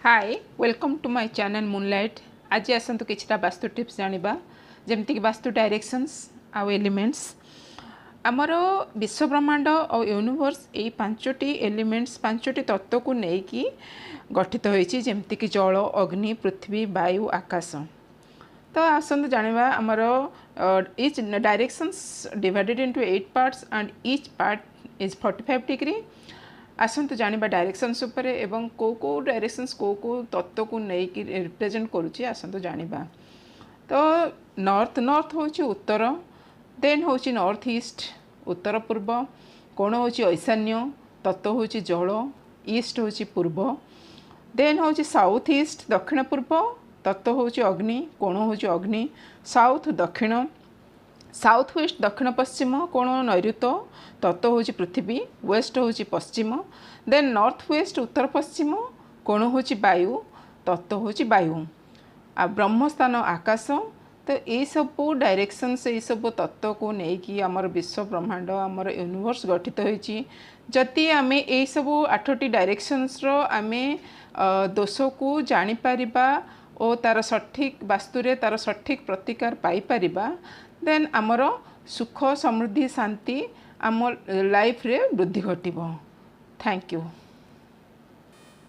Hi welcome to my channel Moonlight. आज आसतु किछटा vastu tips जानिबा जेमति कि वास्तु डायरेक्शंस आउ एलिमेंट्स आमर विश्व ब्रह्मांड और यूनिवर्स यही पांचटी एलिमेंट्स पांचटी तत्व को लेकिन गठित होइछि जेमति कि जल अग्नि पृथ्वी वायु आकाश। तो आसतु जानिबा आमर each directions divided into 8 parts and each part is 45 degree. आसतु जानिबा डायरेक्शंस उपरे एवं को डायरेक्शंस को तत्व को लेकिन रिप्रेजेंट करुच्ची आसतु जानिबा। तो नॉर्थ नॉर्थ होची उत्तर, देन होची नॉर्थ ईस्ट उत्तर पूर्व, कोण होची ईशान्य तत्व होची जल, ईस्ट होची पूर्व, देन होची साउथ ईस्ट दक्षिण पूर्व तत्व होची अग्नि, कोण होची अग्नि, साउथ दक्षिण, साउथ वेस्ट दक्षिण पश्चिम कोण नैऋत्य तत्व होची पृथ्वी, वेस्ट होची पश्चिम, देन नॉर्थ वेस्ट उत्तर पश्चिम कोण होची वायु तत्व होची वायु, आ ब्रह्मस्थान आकाश। तो ये सब डायरेक्शंस ये सब तत्व को लेकिन आमर विश्व ब्रह्मांड आमर यूनिवर्स गठित होइछि। जदि आमे ये सब 8टी डायरेक्शंस रो आमे दोष को जानि परिबा और तार सठिक वास्तुरे तार सठिक प्रतिकार पाई परिबा, देन आमर सुख समृद्धि शांति आम लाइफ रे वृद्धि घटिबो। Thank you.